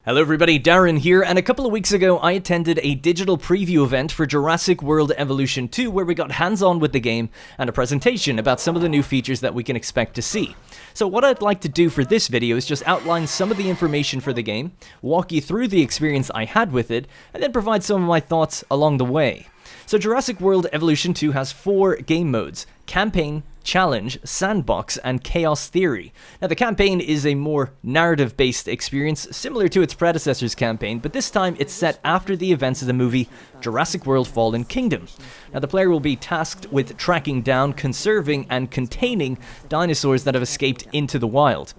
Hello everybody, Darren here, and a couple of weeks ago I attended a digital preview event for Jurassic World Evolution 2 where we got hands-on with the game and a presentation about some of the new features that we can expect to see. So what I'd like to do for this video is just outline some of the information for the game, walk you through the experience I had with it, and then provide some of my thoughts along the way. So Jurassic World Evolution 2 has 4 game modes: Campaign, Challenge, Sandbox, and Chaos Theory. Now the campaign is a more narrative-based experience, similar to its predecessor's campaign, but this time it's set after the events of the movie Jurassic World Fallen Kingdom. Now the player will be tasked with tracking down, conserving, and containing dinosaurs that have escaped into the wild.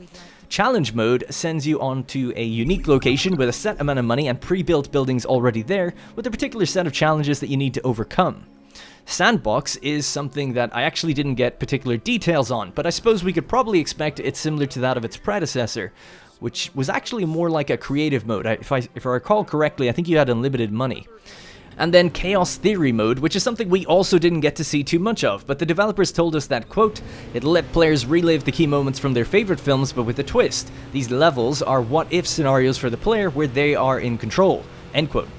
Challenge mode sends you onto a unique location with a set amount of money and pre-built buildings already there, with a particular set of challenges that you need to overcome. Sandbox is something that I actually didn't get particular details on, but I suppose we could probably expect it's similar to that of its predecessor, which was actually more like a creative mode. If I recall correctly, I think you had unlimited money. And then Chaos Theory mode, which is something we also didn't get to see too much of, but the developers told us that, quote, "It'll let players relive the key moments from their favorite films, but with a twist. These levels are what-if scenarios for the player where they are in control," end quote.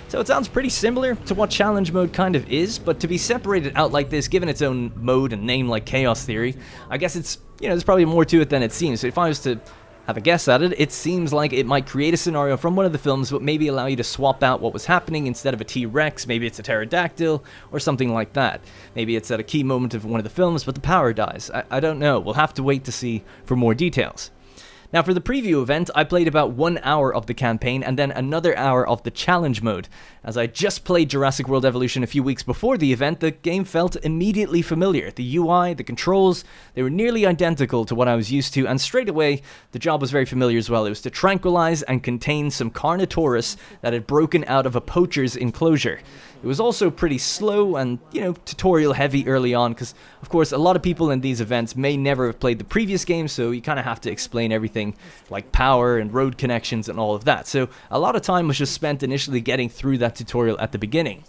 So it sounds pretty similar to what Challenge mode kind of is, but to be separated out like this, given its own mode and name like Chaos Theory, I guess it's, there's probably more to it than it seems. So if I was to have a guess at it, it seems like it might create a scenario from one of the films, but maybe allow you to swap out what was happening. Instead of a T-Rex, maybe it's a pterodactyl, or something like that. Maybe it's at a key moment of one of the films, but the power dies. I don't know. We'll have to wait to see for more details. Now for the preview event, I played about 1 hour of the campaign and then another hour of the challenge mode. As I just played Jurassic World Evolution a few weeks before the event, the game felt immediately familiar. The UI, the controls, they were nearly identical to what I was used to, and straight away, the job was very familiar as well. It was to tranquilize and contain some Carnotaurus that had broken out of a poacher's enclosure. It was also pretty slow and, tutorial heavy early on, because, of course, a lot of people in these events may never have played the previous game, so you kind of have to explain everything like power and road connections and all of that. So a lot of time was just spent initially getting through that tutorial at the beginning.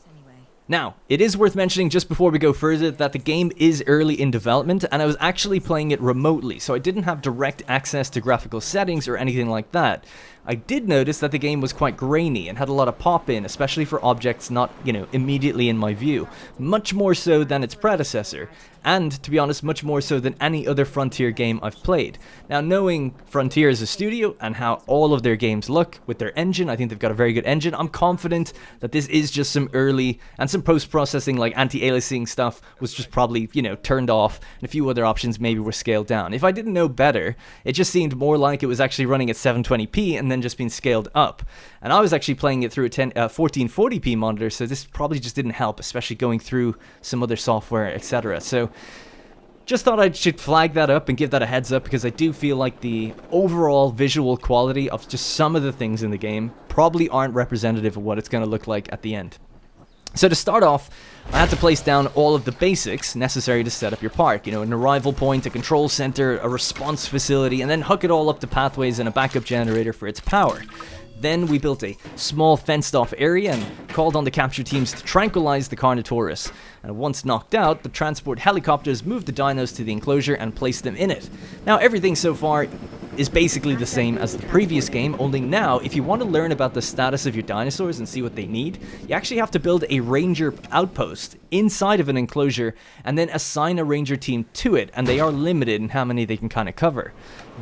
Now, it is worth mentioning just before we go further that the game is early in development, and I was actually playing it remotely, so I didn't have direct access to graphical settings or anything like that. I did notice that the game was quite grainy and had a lot of pop-in, especially for objects not, immediately in my view. Much more so than its predecessor, and, to be honest, much more so than any other Frontier game I've played. Now, knowing Frontier as a studio and how all of their games look with their engine, I think they've got a very good engine, I'm confident that this is just some early, and some post-processing like anti-aliasing stuff was just probably, turned off, and a few other options maybe were scaled down. If I didn't know better, it just seemed more like it was actually running at 720p and then just being scaled up. And I was actually playing it through a 1440p monitor, so this probably just didn't help, especially going through some other software, etc. So just thought I should flag that up and give that a heads up, because I do feel like the overall visual quality of just some of the things in the game probably aren't representative of what it's going to look like at the end. So to start off, I had to place down all of the basics necessary to set up your park. An arrival point, a control center, a response facility, and then hook it all up to pathways and a backup generator for its power. Then we built a small fenced-off area and called on the capture teams to tranquilize the Carnotaurus. And once knocked out, the transport helicopters moved the dinos to the enclosure and placed them in it. Now, everything so far is basically the same as the previous game, only now, if you want to learn about the status of your dinosaurs and see what they need, you actually have to build a ranger outpost inside of an enclosure and then assign a ranger team to it, and they are limited in how many they can kind of cover.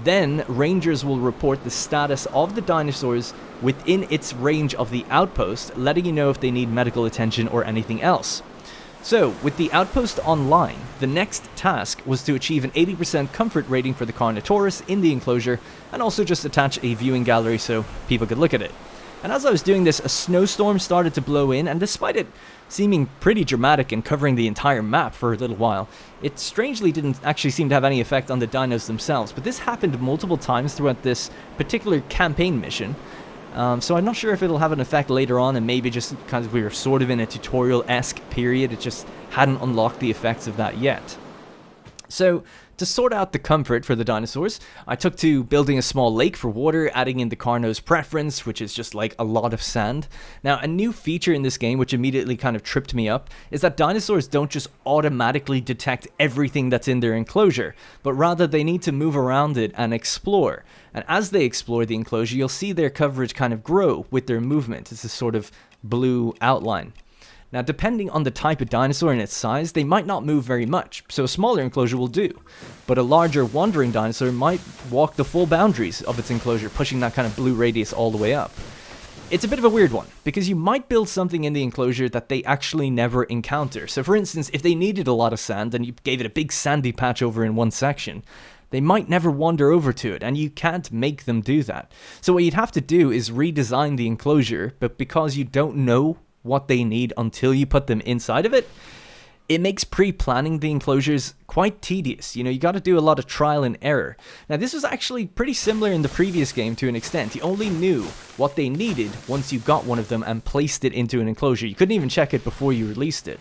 Then, rangers will report the status of the dinosaurs within its range of the outpost, letting you know if they need medical attention or anything else. So, with the outpost online, the next task was to achieve an 80% comfort rating for the Carnotaurus in the enclosure, and also just attach a viewing gallery so people could look at it. And as I was doing this, a snowstorm started to blow in, and despite it seeming pretty dramatic and covering the entire map for a little while, it strangely didn't actually seem to have any effect on the dinos themselves. But this happened multiple times throughout this particular campaign mission, so I'm not sure if it'll have an effect later on, and maybe just because we were sort of in a tutorial-esque period, it just hadn't unlocked the effects of that yet. So, to sort out the comfort for the dinosaurs, I took to building a small lake for water, adding in the Carno's preference, which is just like a lot of sand. Now, a new feature in this game, which immediately kind of tripped me up, is that dinosaurs don't just automatically detect everything that's in their enclosure, but rather they need to move around it and explore. And as they explore the enclosure, you'll see their coverage kind of grow with their movement. It's a sort of blue outline. Now, depending on the type of dinosaur and its size, they might not move very much, so a smaller enclosure will do. But a larger wandering dinosaur might walk the full boundaries of its enclosure, pushing that kind of blue radius all the way up. It's a bit of a weird one, because you might build something in the enclosure that they actually never encounter. So for instance, if they needed a lot of sand and you gave it a big sandy patch over in one section, they might never wander over to it, and you can't make them do that. So what you'd have to do is redesign the enclosure, but because you don't know what they need until you put them inside of it, it makes pre-planning the enclosures quite tedious. You got to do a lot of trial and error. Now, this was actually pretty similar in the previous game to an extent. You only knew what they needed once you got one of them and placed it into an enclosure. You couldn't even check it before you released it.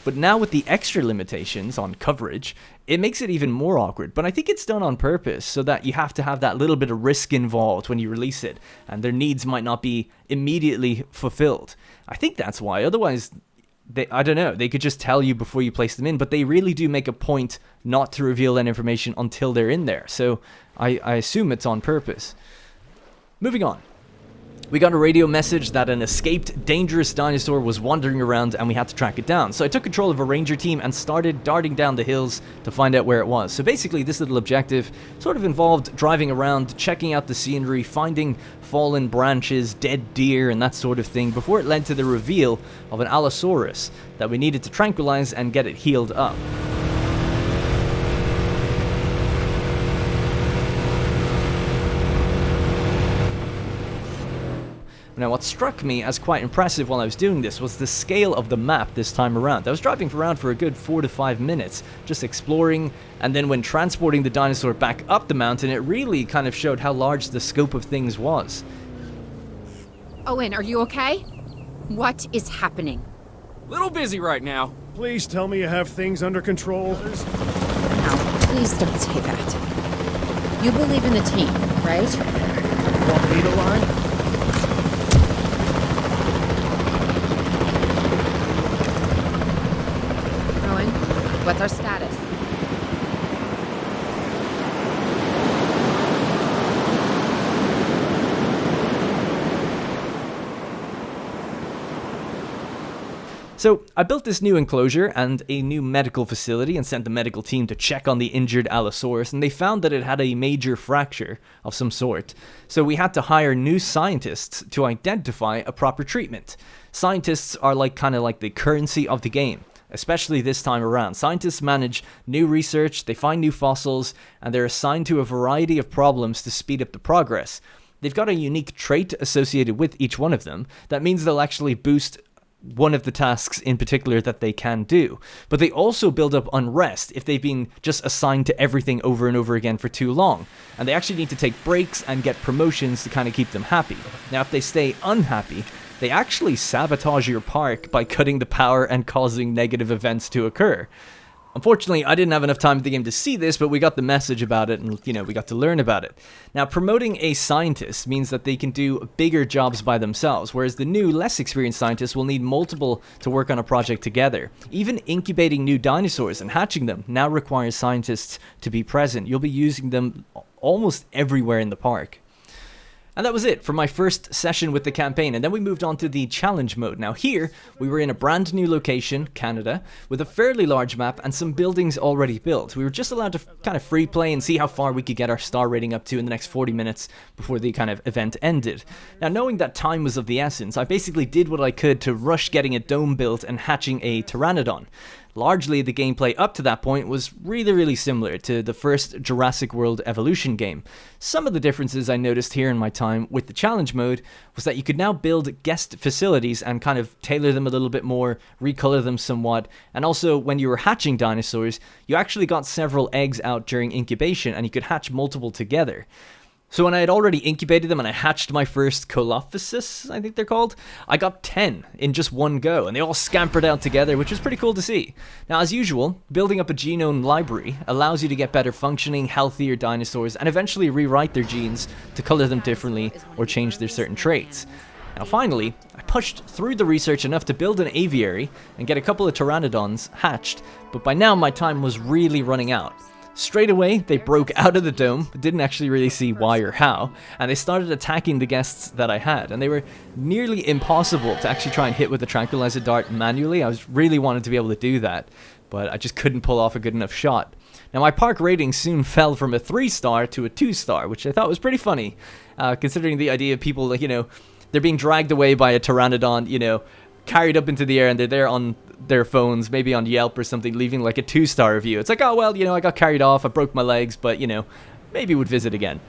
But now with the extra limitations on coverage, it makes it even more awkward. But I think it's done on purpose so that you have to have that little bit of risk involved when you release it, and their needs might not be immediately fulfilled. I think that's why. Otherwise, I don't know, they could just tell you before you place them in, but they really do make a point not to reveal that information until they're in there. So I assume it's on purpose. Moving on. We got a radio message that an escaped dangerous dinosaur was wandering around and we had to track it down. So I took control of a ranger team and started darting down the hills to find out where it was. So basically this little objective sort of involved driving around, checking out the scenery, finding fallen branches, dead deer and that sort of thing before it led to the reveal of an Allosaurus that we needed to tranquilize and get it healed up. Now, what struck me as quite impressive while I was doing this was the scale of the map this time around. I was driving around for a good 4 to 5 minutes, just exploring, and then when transporting the dinosaur back up the mountain, it really kind of showed how large the scope of things was. Owen, are you okay? What is happening? Little busy right now. Please tell me you have things under control. No, please don't say that. You believe in the team, right? Want me to lie? What's our status? So, I built this new enclosure and a new medical facility and sent the medical team to check on the injured Allosaurus, and they found that it had a major fracture of some sort. So we had to hire new scientists to identify a proper treatment. Scientists are kind of like the currency of the game. Especially this time around. Scientists manage new research, they find new fossils, and they're assigned to a variety of problems to speed up the progress. They've got a unique trait associated with each one of them that means they'll actually boost one of the tasks in particular that they can do. But they also build up unrest if they've been just assigned to everything over and over again for too long. And they actually need to take breaks and get promotions to kind of keep them happy. Now, if they stay unhappy, they actually sabotage your park by cutting the power and causing negative events to occur. Unfortunately, I didn't have enough time in the game to see this, but we got the message about it and, we got to learn about it. Now, promoting a scientist means that they can do bigger jobs by themselves, whereas the new, less experienced scientists will need multiple to work on a project together. Even incubating new dinosaurs and hatching them now requires scientists to be present. You'll be using them almost everywhere in the park. And that was it for my first session with the campaign, and then we moved on to the challenge mode. Now here, we were in a brand new location, Canada, with a fairly large map and some buildings already built. We were just allowed to kind of free play and see how far we could get our star rating up to in the next 40 minutes before the kind of event ended. Now, knowing that time was of the essence, I basically did what I could to rush getting a dome built and hatching a pteranodon. Largely, the gameplay up to that point was really similar to the first Jurassic World Evolution game. Some of the differences I noticed here in my time with the challenge mode was that you could now build guest facilities and kind of tailor them a little bit more, recolor them somewhat, and also when you were hatching dinosaurs, you actually got several eggs out during incubation and you could hatch multiple together. So when I had already incubated them and I hatched my first Colophysis, I think they're called, I got 10 in just one go, and they all scampered out together, which was pretty cool to see. Now, as usual, building up a genome library allows you to get better functioning, healthier dinosaurs, and eventually rewrite their genes to color them differently or change their certain traits. Now finally, I pushed through the research enough to build an aviary and get a couple of pteranodons hatched, but by now my time was really running out. Straight away, they broke out of the dome, but didn't actually really see why or how, and they started attacking the guests that I had, and they were nearly impossible to actually try and hit with the tranquilizer dart manually. I was really wanted to be able to do that, but I just couldn't pull off a good enough shot. Now my park rating soon fell from a 3-star to a 2-star, which I thought was pretty funny, considering the idea of people, like, you know, they're being dragged away by a pteranodon, you know, carried up into the air, and they're there on their phones, maybe on Yelp or something, leaving like a 2-star review. It's like, oh well, you know, I got carried off, I broke my legs, but you know, maybe would visit again.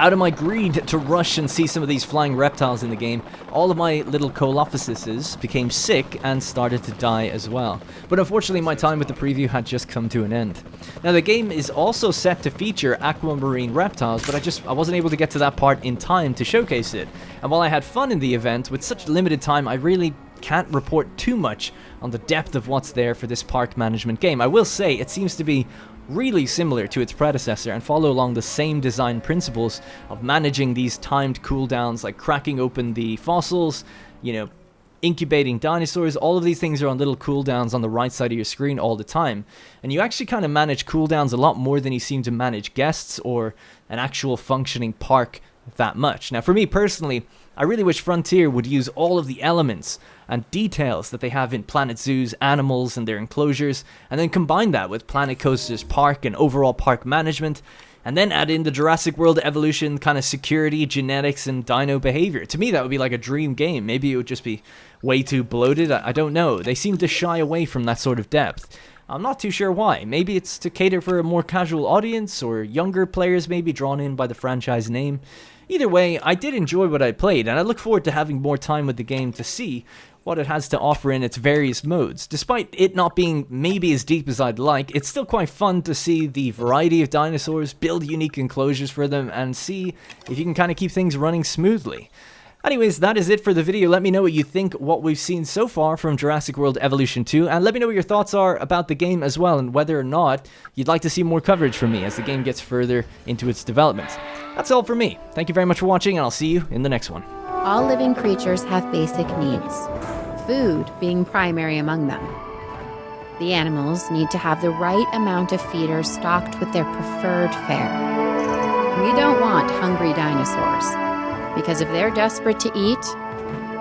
Out of my greed to rush and see some of these flying reptiles in the game, all of my little Colophyses became sick and started to die as well. But unfortunately my time with the preview had just come to an end. Now the game is also set to feature aquamarine reptiles, but I wasn't able to get to that part in time to showcase it. And while I had fun in the event, with such limited time I really can't report too much on the depth of what's there for this park management game. I will say it seems to be really similar to its predecessor and follow along the same design principles of managing these timed cooldowns, like cracking open the fossils, you know, incubating dinosaurs. All of these things are on little cooldowns on the right side of your screen all the time, and you actually kind of manage cooldowns a lot more than you seem to manage guests or an actual functioning park that much. Now for me personally, I really wish Frontier would use all of the elements and details that they have in Planet Zoo's animals and their enclosures, and then combine that with Planet Coaster's park and overall park management, and then add in the Jurassic World Evolution kind of security, genetics, and dino behavior. To me, that would be like a dream game. Maybe it would just be way too bloated. I don't know. They seem to shy away from that sort of depth. I'm not too sure why. Maybe it's to cater for a more casual audience, or younger players maybe drawn in by the franchise name. Either way, I did enjoy what I played, and I look forward to having more time with the game to see what it has to offer in its various modes. Despite it not being maybe as deep as I'd like, it's still quite fun to see the variety of dinosaurs, build unique enclosures for them, and see if you can kind of keep things running smoothly. Anyways, that is it for the video. Let me know what you think, what we've seen so far from Jurassic World Evolution 2, and let me know what your thoughts are about the game as well, and whether or not you'd like to see more coverage from me as the game gets further into its development. That's all from me. Thank you very much for watching, and I'll see you in the next one. All living creatures have basic needs, food being primary among them. The animals need to have the right amount of feeders stocked with their preferred fare. We don't want hungry dinosaurs, because if they're desperate to eat,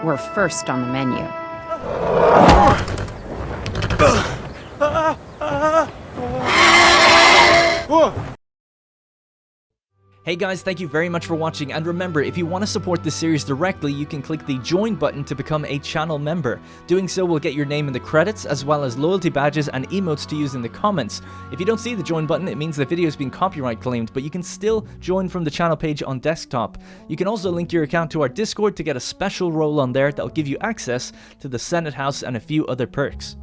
we're first on the menu. Hey guys, thank you very much for watching, and remember, if you want to support this series directly, you can click the join button to become a channel member. Doing so will get your name in the credits, as well as loyalty badges and emotes to use in the comments. If you don't see the join button, it means the video is being copyright claimed, but you can still join from the channel page on desktop. You can also link your account to our Discord to get a special role on there that will give you access to the Senate House and a few other perks.